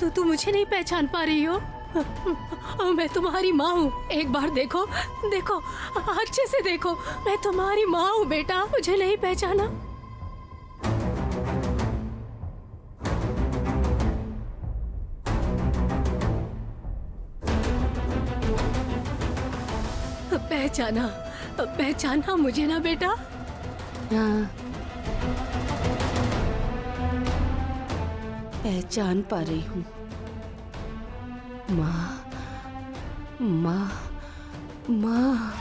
तू मुझे नहीं पहचान पा रही हो? मैं तुम्हारी माँ हूँ। एक बार देखो, देखो, अच्छे से देखो, मैं तुम्हारी माँ हूँ बेटा। मुझे नहीं पहचाना? पहचाना, पहचाना मुझे ना बेटा? हाँ, पहचान पा रही हूँ। माँ, माँ, माँ।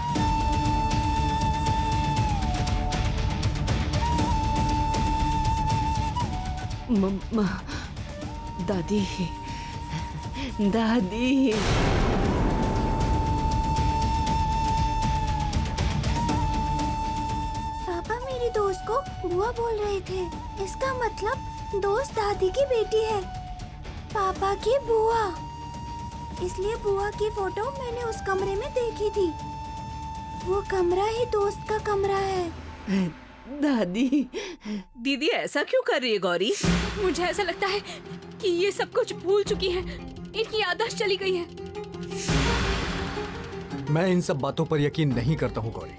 मम्मा, दादी, दादी। पापा मेरी दोस्त को बुआ बोल रहे थे। इसका मतलब दोस्त दादी की बेटी है, पापा की बुआ। इसलिए बुआ की फोटो मैंने उस कमरे में देखी थी। वो कमरा ही दोस्त का कमरा है। दादी। दीदी ऐसा क्यों कर रही है गौरी? मुझे ऐसा लगता है कि ये सब कुछ भूल चुकी है। इनकी याददाश्त चली गई है। मैं इन सब बातों पर यकीन नहीं करता हूँ गौरी।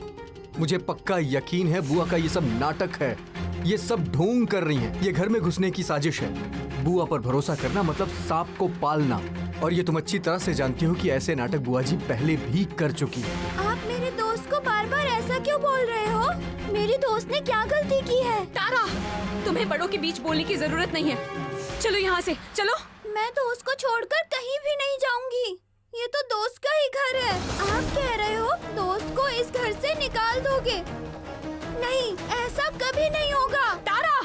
मुझे पक्का यकीन है बुआ का ये सब नाटक है। ये सब ढोंग कर रही हैं। ये घर में घुसने की साजिश है। बुआ पर भरोसा करना मतलब सांप को पालना। और ये तुम अच्छी तरह से जानती हो कि ऐसे नाटक बुआ जी पहले भी कर चुकी है। आप मेरे दोस्त को बार बार ऐसा क्यों बोल रहे हो? मेरी दोस्त ने क्या गलती की है? तारा, तुम्हें बड़ों के बीच बोलने की जरूरत नहीं है। चलो यहाँ से, चलो। मैं दोस्त को छोड़कर कहीं भी नहीं जाऊंगी। ये तो दोस्त का ही घर है। आप कह रहे हो दोस्त को इस घर से निकाल दोगे? नहीं, ऐसा कभी नहीं होगा। तारा,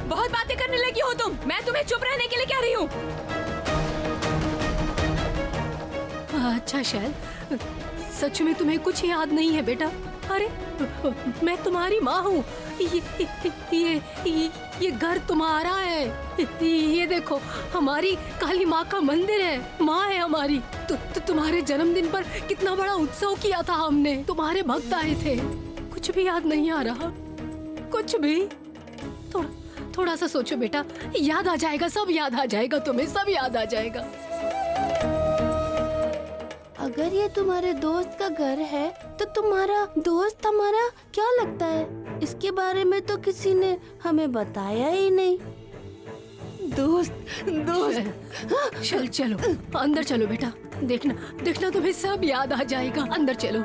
बहुत बातें करने लगी हो तुम। मैं तुम्हें चुप रहने के लिए कह रही हूँ। अच्छा शैल, सच में तुम्हें कुछ याद नहीं है बेटा? अरे मैं तुम्हारी माँ हूँ। ये घर तुम्हारा है। ये देखो, हमारी काली माँ का मंदिर है। माँ है हमारी। तुम्हारे जन्मदिन पर कितना बड़ा उत्सव किया था हमने। तुम्हारे भक्त आए थे। कुछ भी याद नहीं आ रहा? कुछ भी? थोड़ा सा सोचो बेटा, याद आ जाएगा, सब याद आ जाएगा तुम्हें, सब याद आ जाएगा। अगर ये तुम्हारे दोस्त का घर है तो तुम्हारा दोस्त हमारा क्या लगता है? इसके बारे में तो किसी ने हमें बताया ही नहीं। दोस्त। चल चलो, अंदर चलो बेटा। देखना, देखना तुम्हें सब याद आ जाएगा। अंदर चलो।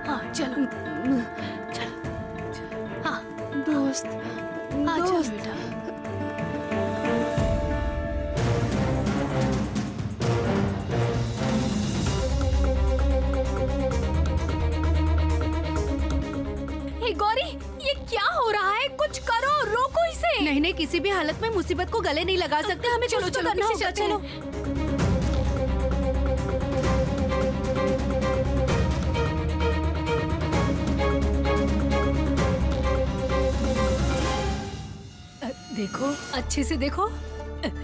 हाँ चलो, चलो। हाँ दोस्त, हाँ चलो बेटा। गौरी, ये क्या हो रहा है? कुछ करो, रोको इसे। नहीं, किसी भी हालत में मुसीबत को गले नहीं लगा सकते। हमें चलो चलो, करना किसी होगा। चलो। देखो, अच्छे से देखो।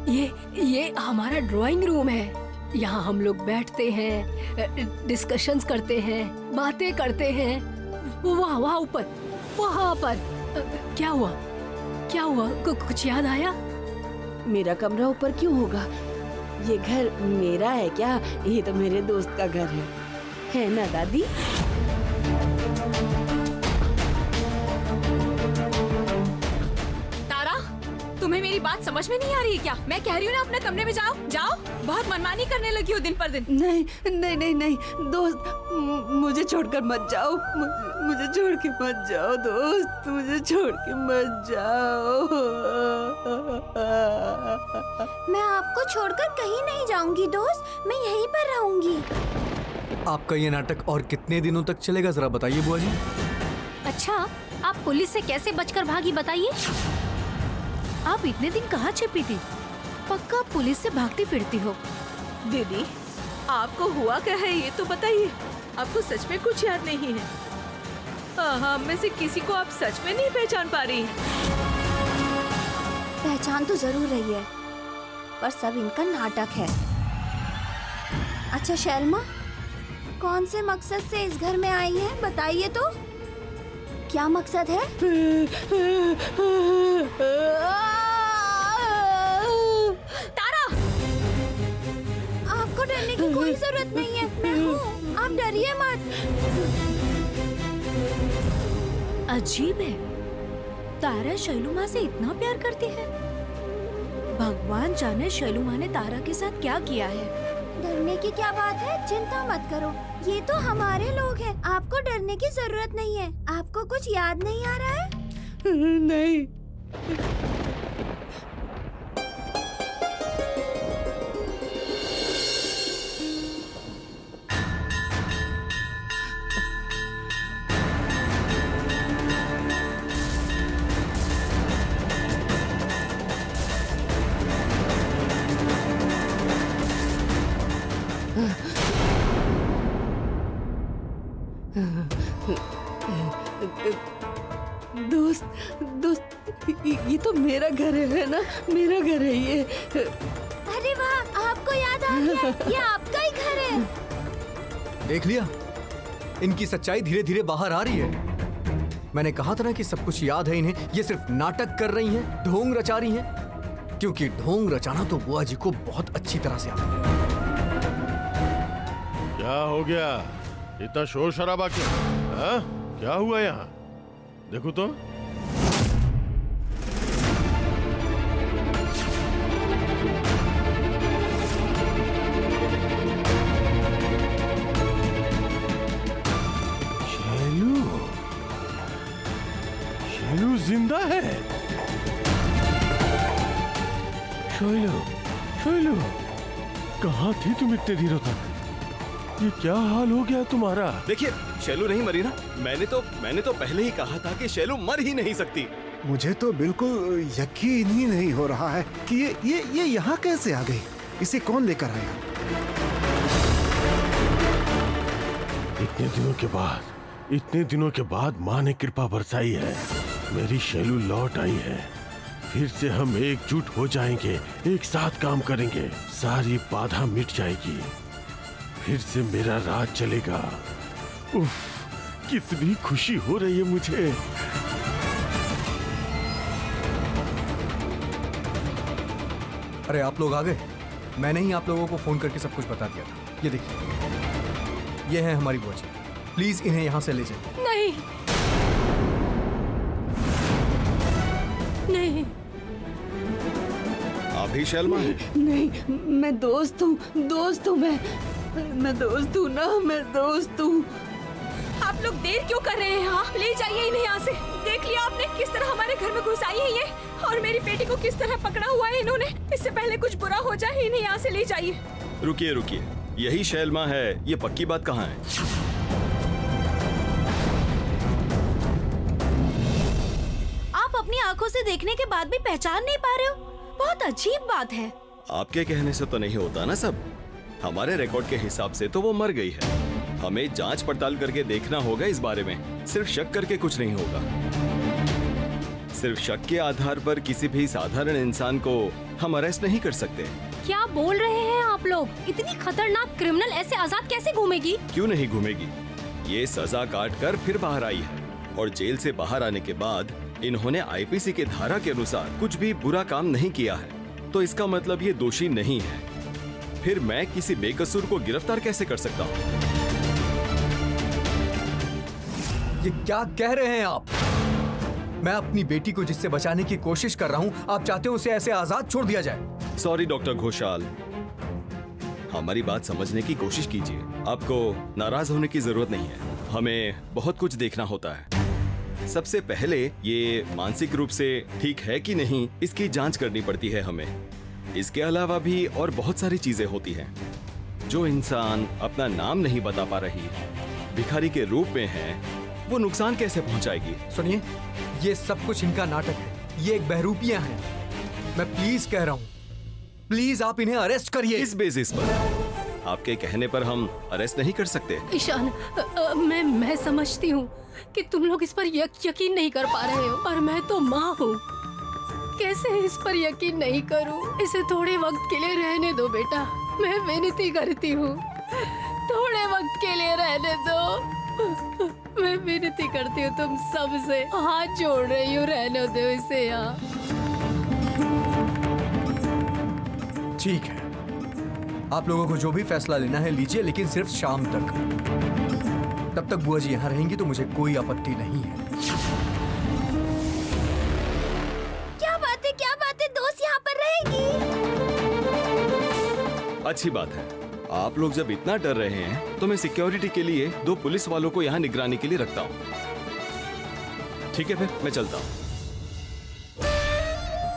ये हमारा ड्राइंग रूम है। यहाँ हम लोग बैठते हैं, डिस्कशंस करते हैं, बातें करते हैं। वहाँ ऊपर, वहाँ पर। क्या हुआ? क्या हुआ? कुछ याद आया? मेरा कमरा ऊपर क्यों होगा? ये घर मेरा है क्या? ये तो मेरे दोस्त का घर है ना दादी? तारा, तुम्हें मेरी बात समझ में नहीं आ रही है क्या? मैं कह रही हूँ ना, अपने कमरे में जाओ, जाओ। बहुत मनमानी करने लगी हो दिन पर दिन। नहीं नहीं नहीं नहीं दोस्त, मुझे छोड़कर मत जाओ। मुझे छोड़ के मत जाओ दोस्त, मुझे छोड़ के मत जाओ। मैं आपको छोड़कर कहीं नहीं जाऊंगी दोस्त, मैं यहीं पर रहूंगी। आपका ये नाटक और कितने दिनों तक चलेगा, जरा बताइए बुआ जी। अच्छा, आप पुलिस से कैसे बचकर भागी, बताइए। आप इतने दिन कहाँ छिपी थी? पक्का पुलिस से भागती फिरती हो। दीदी, आपको हुआ क्या है ये तो बताइए। आपको सच में कुछ याद नहीं है? हम में से किसी को आप सच में नहीं पहचान पा रही हैं? पहचान तो जरूर रही है, पर सब इनका नाटक है। अच्छा शैलमा, कौन से मकसद से इस घर में आई है, बताइए तो। क्या मकसद है? अजीब है, तारा शैलू माँ से इतना प्यार करती है। भगवान जाने शैलू माँ ने तारा के साथ क्या किया है। डरने की क्या बात है, चिंता मत करो, ये तो हमारे लोग हैं, आपको डरने की जरूरत नहीं है। आपको कुछ याद नहीं आ रहा है? नहीं। दोस्त, ये तो मेरा घर है ना, मेरा घर है ये। अरे वाह, आपको याद आ गया, ये आपका ही घर है। देख लिया, इनकी सच्चाई धीरे धीरे बाहर आ रही है। मैंने कहा था ना कि सब कुछ याद है इन्हें, ये सिर्फ नाटक कर रही हैं, ढोंग रचा रही हैं। क्योंकि ढोंग रचाना तो बुआ जी को बहुत अच्छी तरह से आता है। क्या हो गया, इतना शोर शराबा क्यों? हाँ? क्या हुआ यहाँ? देखो तो। शैलू जिंदा है। शैलू कहाँ थी तुम इतने दिनों तक? ये क्या हाल हो गया तुम्हारा? देखिए, शैलू नहीं मरी ना। मैंने तो पहले ही कहा था कि शैलू मर ही नहीं सकती। मुझे तो बिल्कुल यकीन ही नहीं हो रहा है कि ये यहाँ कैसे आ गई। इसे कौन लेकर आया? इतने दिनों के बाद माँ ने कृपा बरसाई है। मेरी शैलू लौट आई है। फिर से हम एकजुट हो जाएंगे, एक साथ काम करेंगे, सारी बाधा मिट जाएगी, फिर से मेरा राज चलेगा। उफ, कितनी खुशी हो रही है मुझे। अरे आप लोग आ गए। मैंने ही आप लोगों को फोन करके सब कुछ बता दिया था। ये देखिए, ये है हमारी बुआ जी। प्लीज इन्हें यहाँ से ले जाइए। नहीं नहीं, आप भी शैलमा हैं? नहीं, मैं दोस्त हूँ मैं दोस्त हूँ ना, मैं दोस्त हूँ। आप लोग देर क्यों कर रहे हैं? हाँ, ले जाइए इन्हें यहाँ से। देख लिया आपने किस तरह हमारे घर में घुस आई है ये, और मेरी बेटी को किस तरह पकड़ा हुआ है इन्होंने। इससे पहले कुछ बुरा हो जाए, इन्हें यहाँ से ले जाइए। रुकिए, यही शैलमा है। ये पक्की बात कहाँ है? आप अपनी आंखों से देखने के बाद भी पहचान नहीं पा रहे हो? बहुत अजीब बात है। आपके कहने से तो नहीं होता ना सब। हमारे रिकॉर्ड के हिसाब से तो वो मर गई है। हमें जांच पड़ताल करके देखना होगा इस बारे में। सिर्फ शक करके कुछ नहीं होगा। सिर्फ शक के आधार पर किसी भी साधारण इंसान को हम अरेस्ट नहीं कर सकते। क्या बोल रहे हैं आप लोग? इतनी खतरनाक क्रिमिनल ऐसे आजाद कैसे घूमेगी? क्यों नहीं घूमेगी? ये सजा काट कर फिर बाहर आई है, और जेल से बाहर आने के बाद इन्होंने आईपीसी के धारा के अनुसार कुछ भी बुरा काम नहीं किया है, तो इसका मतलब ये दोषी नहीं है। फिर मैं किसी बेकसूर को गिरफ्तार कैसे कर सकता हूँ? ये क्या कह रहे हैं आप? मैं अपनी बेटी को जिससे बचाने की कोशिश कर रहा हूँ, आप चाहते हो उसे ऐसे आजाद छोड़ दिया जाए? सॉरी डॉक्टर घोषाल, हमारी बात समझने की कोशिश कीजिए। आपको नाराज होने की जरूरत नहीं है। हमें बहुत कुछ देखना होता है। सबसे पहले ये मानसिक रूप से ठीक है कि नहीं, इसकी जांच करनी पड़ती है हमें। इसके अलावा भी और बहुत सारी चीजें होती हैं। जो इंसान अपना नाम नहीं बता पा रही, भिखारी के रूप में है, वो नुकसान कैसे पहुंचाएगी? सुनिए, ये सब कुछ इनका नाटक है। ये एक बहरूपियां हैं। मैं प्लीज कह रहा हूँ, प्लीज आप इन्हें अरेस्ट करिए। इस बेसिस पर आपके कहने पर हम अरेस्ट नहीं कर सकते। ईशान, मैं समझती हूँ कि तुम लोग इस पर यकीन नहीं कर पा रहे हो, पर मैं तो माँ हूँ। कैसे इस पर यकीन नहीं करूँ? इसे थोड़े वक्त के लिए रहने दो बेटा। मैं विनती करती हूँ, थोड़े वक्त के लिए रहने दो। मैं विनती करती हूँ तुम सबसे, हाथ जोड़ रही हूँ, रहने दो इसे यहाँ। ठीक है, आप लोगों को जो भी फैसला लेना है लीजिए, लेकिन सिर्फ शाम तक। तब तक बुआ जी यहाँ रहेंगी तो मुझे कोई आपत्ति नहीं है। अच्छी बात है। आप लोग जब इतना डर रहे हैं तो मैं सिक्योरिटी के लिए 2 पुलिस वालों को यहाँ निगरानी के लिए रखता हूँ। ठीक है, फिर मैं चलता हूँ।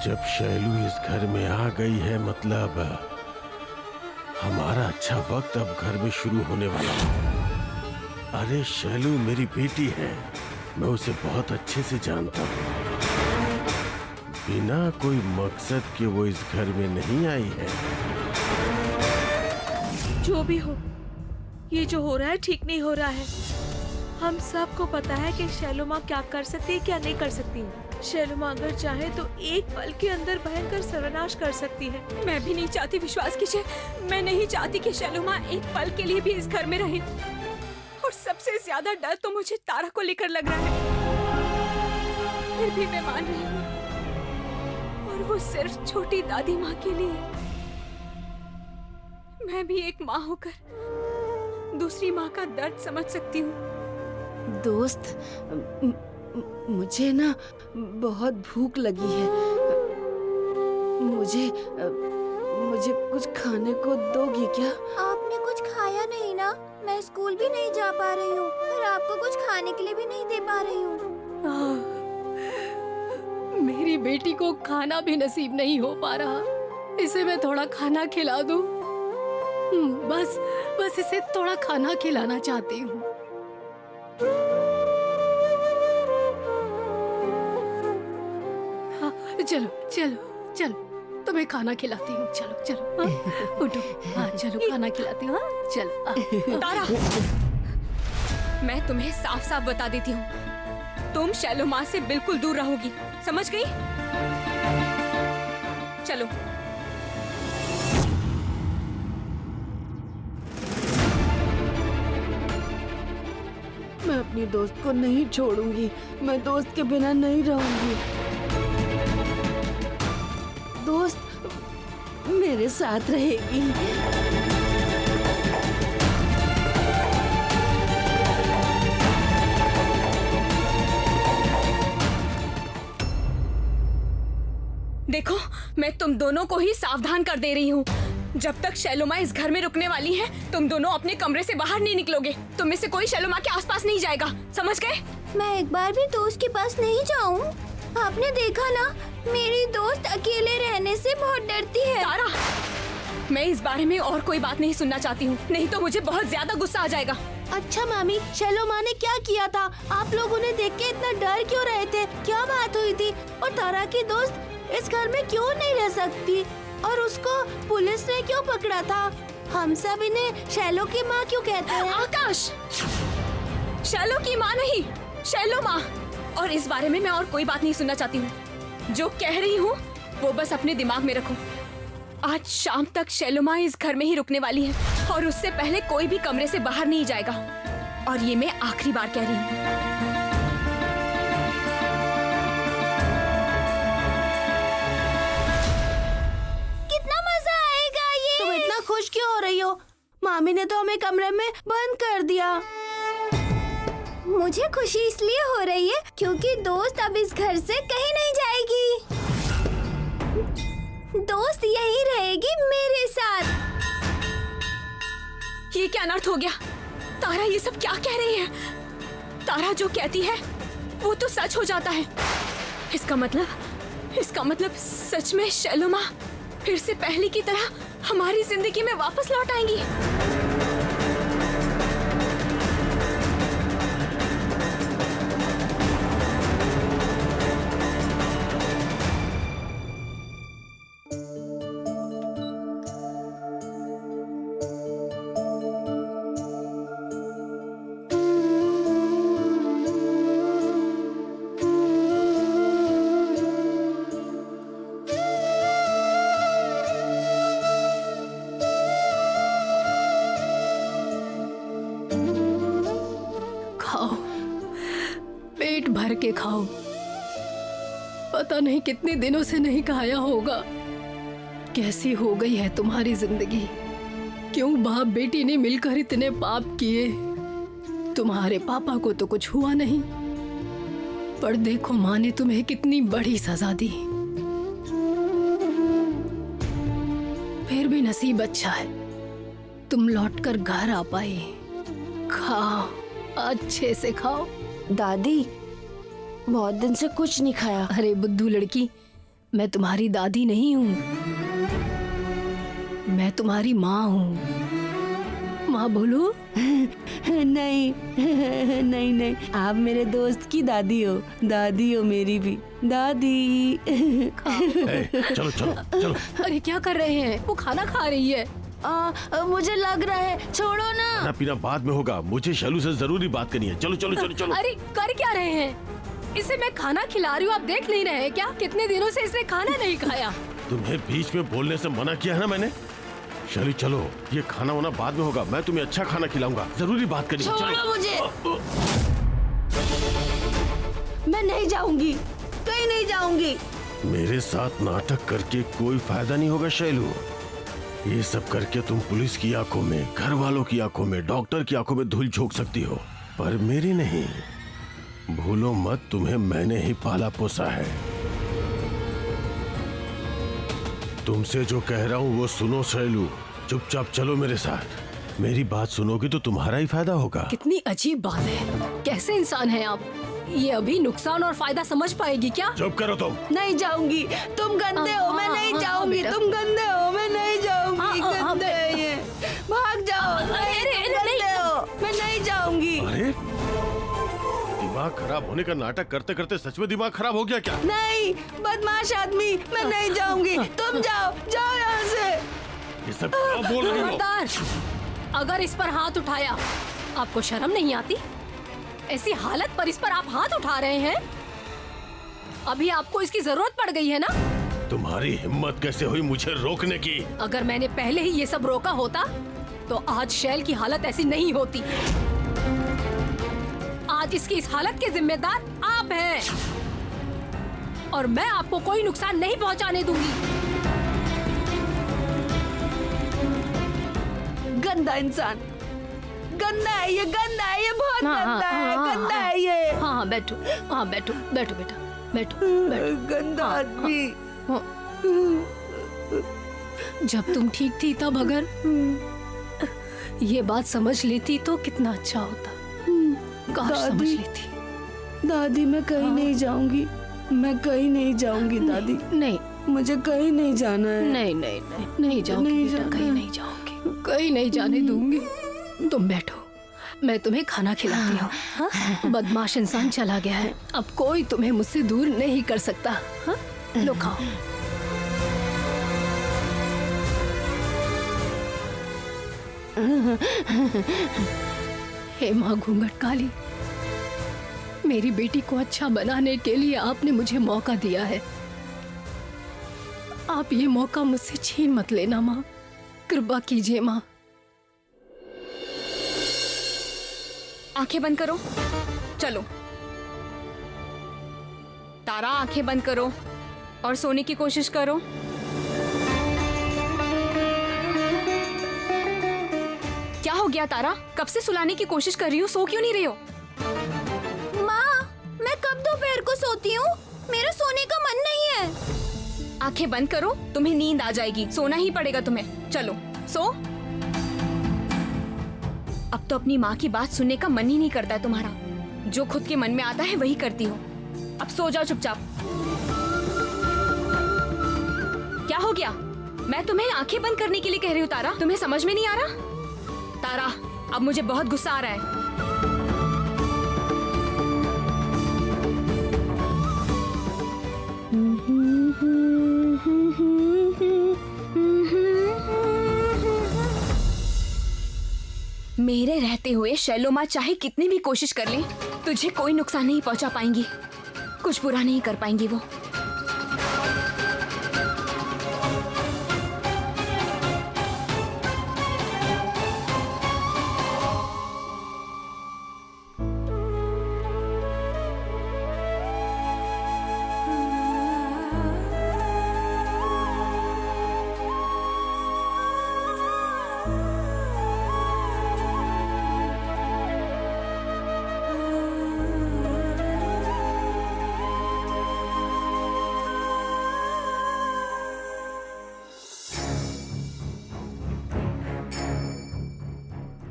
जब शैलू इस घर में आ गई है, मतलब हमारा अच्छा वक्त अब घर में शुरू होने वाला है। अरे शैलू मेरी बेटी है, मैं उसे बहुत अच्छे से जानता हूँ। बिना कोई मकसद के वो इस घर में नहीं आई है। जो भी हो, ये जो हो रहा है ठीक नहीं हो रहा है। हम सबको पता है कि शैलो माँ क्या कर सकती है, क्या नहीं कर सकती है। शैलो माँ अगर चाहे तो एक पल के अंदर भयंकर सर्वनाश कर सकती है। मैं भी नहीं चाहती, विश्वास कीजिए, मैं नहीं चाहती कि शैलो माँ एक पल के लिए भी इस घर में रहे। और सबसे ज्यादा डर तो मुझे तारा को लेकर लग रहा है। फिर भी मैं मान रही हूँ, और वो सिर्फ छोटी दादी माँ के लिए। मैं भी एक माँ होकर दूसरी माँ का दर्द समझ सकती हूँ। दोस्त, मुझे ना बहुत भूख लगी है। मुझे कुछ खाने को दोगी क्या? आपने कुछ खाया नहीं ना? मैं स्कूल भी नहीं जा पा रही हूँ और आपको कुछ खाने के लिए भी नहीं दे पा रही हूँ। मेरी बेटी को खाना भी नसीब नहीं हो पा रहा। इसे मैं थोड़ा खाना खिला दूं? बस इसे थोड़ा खाना खिलाना चाहती हूँ। हाँ, चलो तुम्हें खाना खिलाती हूँ। चलो हाँ, उठो। हाँ चलो, खाना खिलाती हूँ। हाँ चलो। तारा, मैं तुम्हें साफ साफ बता देती हूँ, तुम शैलो माँ से बिल्कुल दूर रहोगी, समझ गई? चलो। मैं अपनी दोस्त को नहीं छोड़ूंगी। मैं दोस्त के बिना नहीं रहूंगी। दोस्त मेरे साथ रहेगी। देखो, मैं तुम दोनों को ही सावधान कर दे रही हूँ। जब तक शैलोमा इस घर में रुकने वाली है, तुम दोनों अपने कमरे से बाहर नहीं निकलोगे। तुम में से कोई शैलोमा के आसपास नहीं जाएगा, समझ गए? मैं एक बार भी दोस्त के पास नहीं जाऊँ। आपने देखा ना, मेरी दोस्त अकेले रहने से बहुत डरती है। तारा, मैं इस बारे में और कोई बात नहीं सुनना चाहती हूँ, नहीं तो मुझे बहुत ज्यादा गुस्सा आ जाएगा। अच्छा मामी, शैलोमा ने क्या किया था? आप लोग उन्हें देख के इतना डर क्यों रहे थे? क्या बात हुई थी? और तारा की दोस्त इस घर में क्यों नहीं रह सकती? और उसको पुलिस ने क्यों पकड़ा था? हम सब इन्हें शैलो की माँ क्यों कहते हैं? आकाश, शैलो की माँ नहीं, शैलो माँ। और इस बारे में मैं और कोई बात नहीं सुनना चाहती हूँ। जो कह रही हूँ वो बस अपने दिमाग में रखो। आज शाम तक शैलो माँ इस घर में ही रुकने वाली है और उससे पहले कोई भी कमरे से बाहर नहीं जाएगा। और ये मैं आखिरी बार कह रही हूँ। खुश क्यों हो रही हो? मामी ने तो हमें कमरे में बंद कर दिया। मुझे खुशी इसलिए हो रही है क्योंकि दोस्त अब इस घर से कहीं नहीं जाएगी। दोस्त यहीं रहेगी मेरे साथ। ये क्या अनर्थ हो गया? तारा ये सब क्या कह रही है? तारा जो कहती है वो तो सच हो जाता है। इसका मतलब सच में शैलो माँ फिर से पहले की तरह हमारी जिंदगी में वापस लौट आएंगी। पेट भर के खाओ। पता नहीं कितने दिनों से नहीं खाया होगा। कैसी हो गई है तुम्हारी जिंदगी? क्यों बाप बेटी ने मिलकर इतने पाप किए? तुम्हारे पापा को तो कुछ हुआ नहीं, पर देखो माँ ने तुम्हें कितनी बड़ी सजा दी। फिर भी नसीब अच्छा है, तुम लौटकर घर आ पाई। खाओ, अच्छे से खाओ। दादी, बहुत दिन से कुछ नहीं खाया। अरे बुद्धू लड़की, मैं तुम्हारी दादी नहीं हूँ, मैं तुम्हारी माँ हूँ। माँ बोलो। नहीं नहीं नहीं, आप मेरे दोस्त की दादी हो मेरी भी दादी। चलो चलो चलो। अरे क्या कर रहे हैं? वो खाना खा रही है। मुझे लग रहा है, छोड़ो ना। खाना पीना बाद में होगा, मुझे शैलू से जरूरी बात करनी है। चलो चलो चलो चलो। अरे कर क्या रहे हैं? इसे मैं खाना खिला रही हूँ, आप देख नहीं रहे हैं क्या? कितने दिनों से इसने खाना नहीं खाया। तुम्हें बीच में बोलने से मना किया है ना मैंने। शैलू चलो, ये खाना वाना बाद में होगा, मैं तुम्हें अच्छा खाना खिलाऊंगा, जरूरी बात करनी है। छोड़ो मुझे। मैं नहीं जाऊंगी, कहीं नहीं जाऊंगी। मेरे साथ नाटक करके कोई फायदा नहीं होगा शैलू। ये सब करके तुम पुलिस की आंखों में, घर वालों की आंखों में, डॉक्टर की आंखों में धूल झोंक सकती हो, पर मेरी नहीं। भूलो मत, तुम्हें मैंने ही पाला पोसा है। तुमसे जो कह रहा हूँ वो सुनो शैलू, चुपचाप चलो मेरे साथ। मेरी बात सुनोगी तो तुम्हारा ही फायदा होगा। कितनी अजीब बात है, कैसे इंसान हैं आप? ये अभी नुकसान और फायदा समझ पाएगी क्या? चुप करो तुम। नहीं जाऊंगी, तुम गंदे हो, मैं नहीं जाऊंगी। तुम गंदे हो, मैं नहीं जाऊंगी। गंदे हैं ये, भाग जाओ। गंदे हो, मैं नहीं जाऊंगी। अरे दिमाग खराब होने का नाटक करते करते सच में दिमाग खराब हो गया क्या? नहीं, बदमाश आदमी, मैं नहीं जाऊंगी। तुम जाओ, जाओ यहाँ से। ये सब क्या बोल रही हो? खबरदार, अगर इस पर हाथ उठाया, आपको शर्म नहीं आती? ऐसी हालत पर इस पर आप हाथ उठा रहे हैं। अभी आपको इसकी जरूरत पड़ गई है ना? तुम्हारी हिम्मत कैसे हुई मुझे रोकने की? अगर मैंने पहले ही ये सब रोका होता तो आज शैल की हालत ऐसी नहीं होती। आज इसकी इस हालत के जिम्मेदार आप हैं और मैं आपको कोई नुकसान नहीं पहुंचाने दूंगी। गंदा इंसान, गंदा है ये, गंदा है ये, बहुत गंदा है, गंदा है ये। हाँ बैठो, हाँ बैठो बैठो बेटा, बैठो बैठो। गंदा आदमी। जब तुम ठीक थी तब अगर ये बात समझ लेती तो कितना अच्छा होता। काश समझ लेती। दादी, मैं कहीं नहीं जाऊंगी, मैं कहीं नहीं जाऊंगी दादी। नहीं, मुझे कहीं नहीं जाना है। नहीं नहीं नहीं, नहीं जाऊंगी बेटा, कहीं नहीं जाऊंगी, कहीं नहीं जाने दूंगी। तुम बैठो, मैं तुम्हें खाना खिलाती हूँ। हाँ? बदमाश इंसान चला गया है, अब कोई तुम्हें मुझसे दूर नहीं कर सकता। हाँ? लो खाओ। हे माँ घूंघट काली, मेरी बेटी को अच्छा बनाने के लिए आपने मुझे मौका दिया है। आप ये मौका मुझसे छीन मत लेना माँ, कृपा कीजिए माँ। आंखें बंद करो, चलो। तारा, आंखें बंद करो और सोने की कोशिश करो। क्या हो गया तारा? कब से सुलाने की कोशिश कर रही हूँ, सो क्यों नहीं रही हो? माँ, मैं कब दोपहर को सोती हूँ? मेरा सोने का मन नहीं है। आंखें बंद करो, तुम्हें नींद आ जाएगी, सोना ही पड़ेगा तुम्हें। चलो सो। अब तो अपनी माँ की बात सुनने का मन ही नहीं करता है तुम्हारा। जो खुद के मन में आता है वही करती हो। अब सो जाओ चुपचाप। क्या हो गया? मैं तुम्हें आंखें बंद करने के लिए कह रही हूँ तारा, तुम्हें समझ में नहीं आ रहा? तारा, अब मुझे बहुत गुस्सा आ रहा है। मेरे रहते हुए शैलो माँ चाहे कितनी भी कोशिश कर ले, तुझे कोई नुकसान नहीं पहुंचा पाएंगी, कुछ बुरा नहीं कर पाएंगी वो।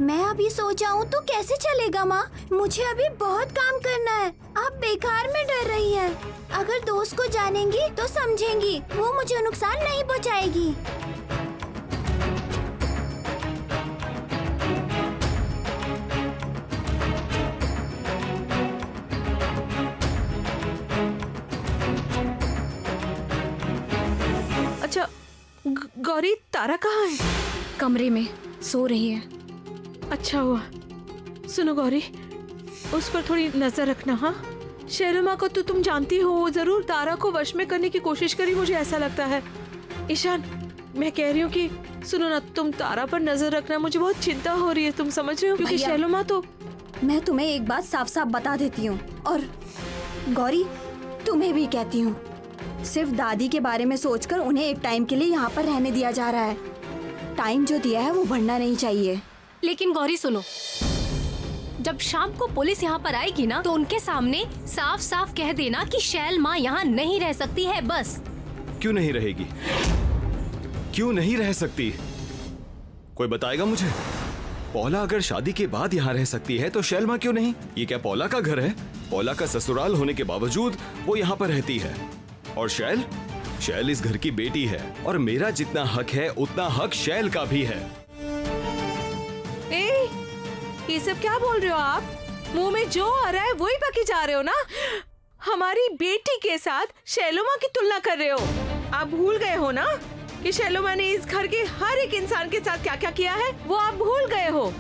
मैं अभी सो जाऊं तो कैसे चलेगा माँ? मुझे अभी बहुत काम करना है। आप बेकार में डर रही हैं। अगर दोस्त को जानेंगी तो समझेंगी, वो मुझे नुकसान नहीं पहुँचाएगी। अच्छा गौरी, तारा कहाँ है? कमरे में सो रही है। अच्छा हुआ। सुनो गौरी, उस पर थोड़ी नजर रखना। हाँ, शैलो को तो तुम जानती हो, वो जरूर तारा को वश में करने की कोशिश करी, मुझे ऐसा लगता है। ईशान, मैं कह रही हूँ कि सुनो ना, तुम तारा पर नजर रखना, मुझे बहुत चिंता हो रही है, तुम समझ रहे हो? क्योंकि भैया, शैलो तो मैं तुम्हें एक बात साफ साफ बता देती हूँ, और गौरी तुम्हें भी कहती हूँ, सिर्फ दादी के बारे में सोचकर उन्हें एक टाइम के लिए यहाँ पर रहने दिया जा रहा है। टाइम जो दिया है वो बढ़ना नहीं चाहिए। लेकिन गौरी सुनो, जब शाम को पुलिस यहाँ पर आएगी ना, तो उनके सामने साफ साफ कह देना कि शैल माँ यहाँ नहीं रह सकती है, बस। क्यों नहीं रहेगी? क्यों नहीं रह सकती? कोई बताएगा मुझे? पौला अगर शादी के बाद यहाँ रह सकती है तो शैल माँ क्यों नहीं? ये क्या पौला का घर है? पौला का ससुराल होने के बावजूद वो यहाँ पर रहती है। और शैल इस घर की बेटी है, और मेरा जितना हक है उतना हक शैल का भी है। ए, ये सब क्या बोल रहे हो आप? मुंह में जो आ रहा है वही बकी जा रहे हो ना? हमारी बेटी के साथ शैलोमा की तुलना कर रहे हो। आप भूल गए हो ना कि शैलोमा ने इस घर के हर एक इंसान के साथ क्या क्या किया है? वो आप भूल गए हो।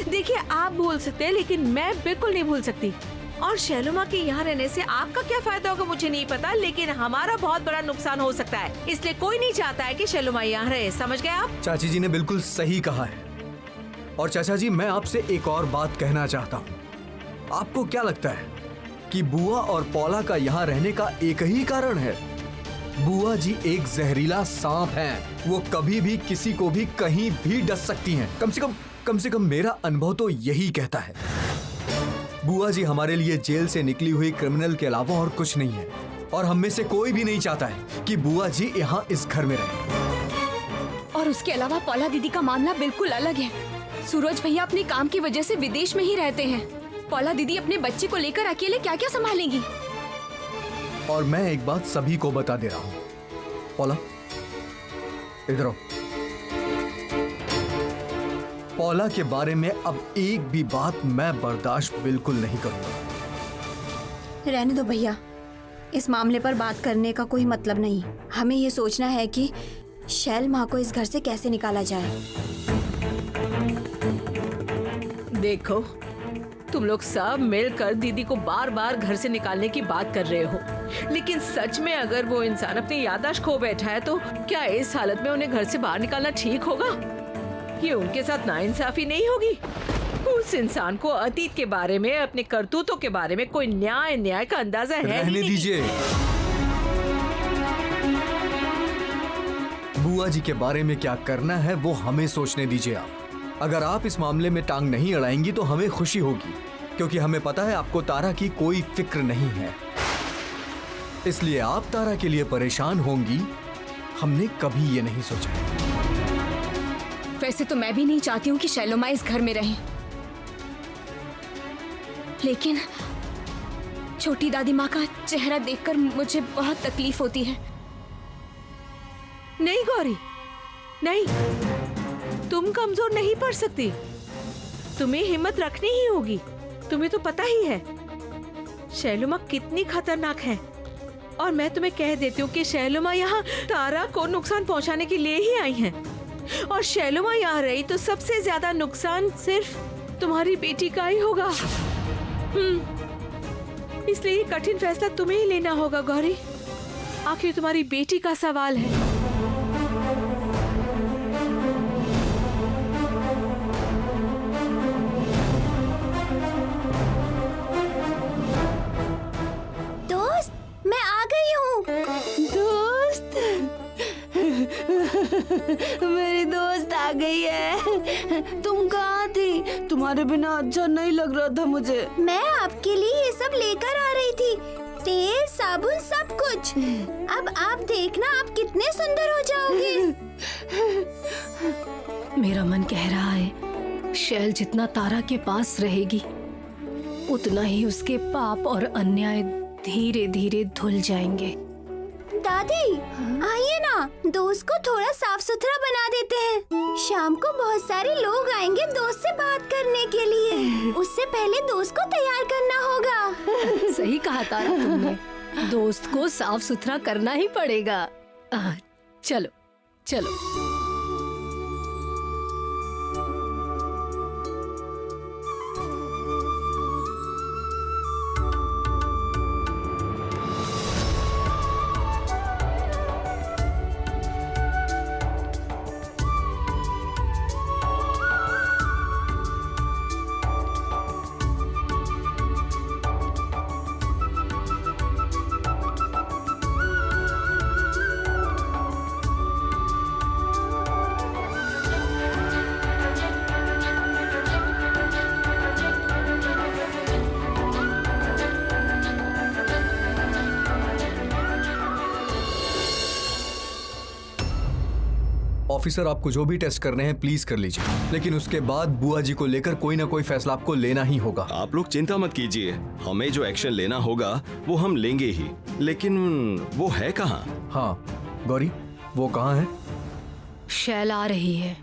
देखिए, आप भूल सकते हैं, लेकिन मैं बिल्कुल नहीं भूल सकती। और शैलोमा के यहाँ रहने से आपका क्या फायदा होगा मुझे नहीं पता, लेकिन हमारा बहुत बड़ा नुकसान हो सकता है। इसलिए कोई नहीं चाहता है कि शैलोमा यहाँ रहे, समझ गए आप? चाची जी ने बिल्कुल सही कहा है। और चाचा जी, मैं आपसे एक और बात कहना चाहता हूँ। आपको क्या लगता है कि बुआ और पौला का यहाँ रहने का एक ही कारण है? बुआ जी एक जहरीला सांप हैं। वो कभी भी किसी को भी कहीं भी डस सकती हैं। कम से कम मेरा अनुभव तो यही कहता है। बुआ जी हमारे लिए जेल से निकली हुई क्रिमिनल के अलावा और कुछ नहीं है, और हम में से कोई भी नहीं चाहता है कि बुआ जी यहाँ इस घर में रहे। और उसके अलावा पौला दीदी का मामला बिल्कुल अलग है। सूरज भैया अपने काम की वजह से विदेश में ही रहते हैं। पौला दीदी अपने बच्चे को लेकर अकेले क्या क्या संभालेंगी? और मैं एक बात सभी को बता दे रहा हूँ। पौला, इधर आओ। पौला के बारे में अब एक भी बात मैं बर्दाश्त बिल्कुल नहीं करूंगा। रहने दो भैया, इस मामले पर बात करने का कोई मतलब नहीं। हमें ये सोचना है कि शैल माँ को इस घर से कैसे निकाला जाए। देखो, तुम लोग सब मिलकर दीदी को बार बार घर से निकालने की बात कर रहे हो, लेकिन सच में अगर वो इंसान अपनी याददाश्त खो बैठा है तो क्या इस हालत में उन्हें घर से बाहर निकालना ठीक होगा? ये उनके साथ नाइंसाफी नहीं होगी? उस इंसान को अतीत के बारे में, अपने करतूतों के बारे में कोई न्याय का अंदाजा है? रहने दीजिए। बुआ जी के बारे में क्या करना है वो हमें सोचने दीजिए आप। अगर आप इस मामले में टांग नहीं अड़ाएंगी तो हमें खुशी होगी, क्योंकि हमें पता है आपको तारा की कोई फिक्र नहीं है। इसलिए आप तारा के लिए परेशान होंगी, हमने कभी ये नहीं सोचा है। वैसे तो मैं भी नहीं चाहती हूँ कि शैलोमा इस घर में रहे, लेकिन छोटी दादी माँ का चेहरा देखकर मुझे बहुत तकलीफ होती है। नहीं गौरी, नहीं, तुम कमजोर नहीं पड़ सकती। तुम्हें हिम्मत रखनी ही होगी। तुम्हें तो पता ही है शैलोमा कितनी खतरनाक है। और मैं तुम्हें कह देती हूँ कि शैलोमा यहाँ तारा को नुकसान पहुँचाने के लिए ही आई हैं। और शैलोमा यहाँ रही तो सबसे ज्यादा नुकसान सिर्फ तुम्हारी बेटी का ही होगा। इसलिए ये कठिन फैसला तुम्हें ही लेना होगा गौरी। आखिर तुम्हारी बेटी का सवाल है। दोस्त, मैं आ गई हूँ। दोस्त, मेरी दोस्त आ गई है। तुम कहाँ थी? तुम्हारे बिना अच्छा नहीं लग रहा था मुझे। मैं आपके लिए ये सब लेकर आ रही थी, तेल, साबुन, सब कुछ। अब आप देखना, आप कितने सुंदर हो जाओगे। मेरा मन कह रहा है शैल जितना तारा के पास रहेगी उतना ही उसके पाप और अन्याय धीरे धीरे धुल जाएंगे। दादी आइए ना, दोस्त को थोड़ा साफ सुथरा बना देते हैं। शाम को बहुत सारे लोग आएंगे दोस्त से बात करने के लिए। उससे पहले दोस्त को तैयार करना होगा। सही कहा तारा तुमने, दोस्त को साफ सुथरा करना ही पड़ेगा। चलो चलो। ऑफिसर, आपको जो भी टेस्ट करने हैं प्लीज कर लीजिए, लेकिन उसके बाद बुआ जी को लेकर कोई ना कोई फैसला आपको लेना ही होगा। आप लोग चिंता मत कीजिए, हमें जो एक्शन लेना होगा वो हम लेंगे ही, लेकिन वो है कहाँ? हाँ गौरी, वो कहाँ है? शैल आ रही है।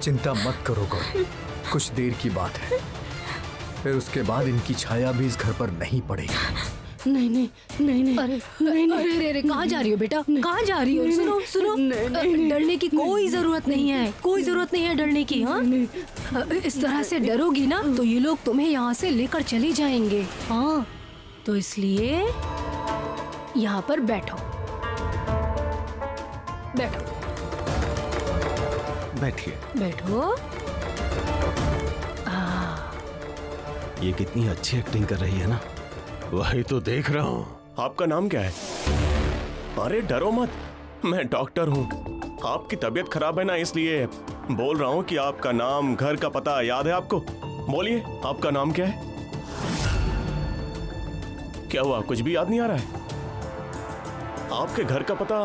चिंता मत करो गौरी, कुछ देर की बात है, फिर उसके बाद इनकी छाया भी इस घर पर नहीं पड़ेगी। नहीं नहीं नहीं नहीं। अरे अरे अरे कहाँ जा रही हो बेटा, कहाँ जा रही हो? सुनो सुनो, डरने की कोई जरूरत नहीं है, कोई जरूरत नहीं है डरने की। हाँ, इस तरह से डरोगी ना तो ये लोग तुम्हें यहाँ से लेकर चले जाएंगे। हाँ, तो इसलिए यहाँ पर बैठो बैठो बैठिए। बैठो। ये कितनी अच्छी एक्टिंग कर रही है ना। वही तो देख रहा हूँ। आपका नाम क्या है? अरे डरो मत, मैं डॉक्टर हूँ। आपकी तबीयत खराब है ना, इसलिए बोल रहा हूँ कि आपका नाम, घर का पता याद है आपको? बोलिए, आपका नाम क्या है? क्या हुआ, कुछ भी याद नहीं आ रहा है? आपके घर का पता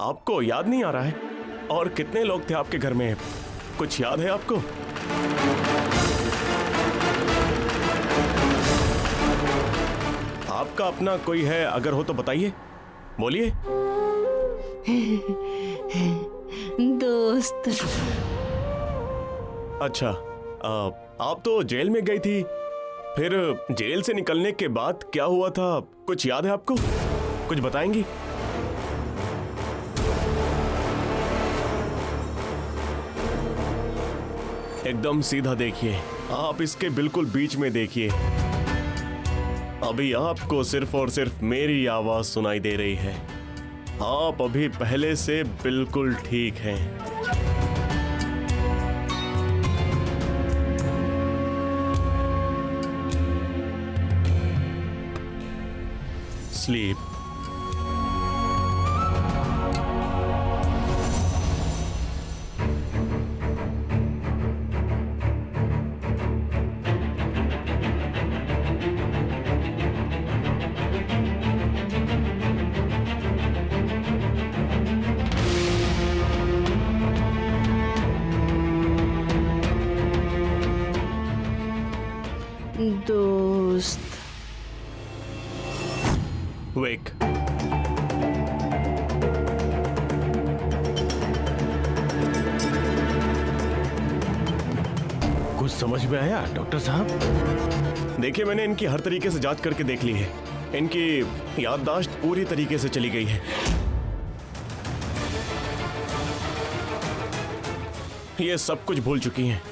आपको याद नहीं आ रहा है? और कितने लोग थे आपके घर में, कुछ याद है आपको? आपका अपना कोई है, अगर हो तो बताइए, बोलिए। दोस्त। अच्छा, आप तो जेल में गई थी, फिर जेल से निकलने के बाद क्या हुआ था, कुछ याद है आपको? कुछ बताएंगी? एकदम सीधा देखिए, आप इसके बिल्कुल बीच में देखिए। अभी आपको सिर्फ और सिर्फ मेरी आवाज सुनाई दे रही है। आप अभी पहले से बिल्कुल ठीक हैं। स्लीप। दोस्त। वेक। कुछ समझ में आया डॉक्टर साहब? देखिए, मैंने इनकी हर तरीके से जांच करके देख ली है। इनकी याददाश्त पूरी तरीके से चली गई है। ये सब कुछ भूल चुकी हैं।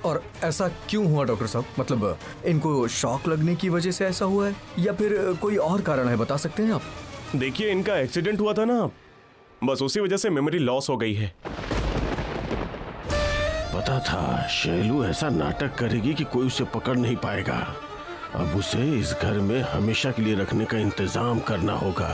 और ऐसा क्यों हुआ डॉक्टर साहब? मतलब इनको शॉक लगने की वजह से ऐसा हुआ है या फिर कोई और कारण है, बता सकते हैं आप? देखिए, इनका एक्सीडेंट हुआ था ना, बस उसी वजह से मेमोरी लॉस हो गई है। पता था शैलू ऐसा नाटक करेगी कि कोई उसे पकड़ नहीं पाएगा। अब उसे इस घर में हमेशा के लिए रखने का इंतजाम करना होगा।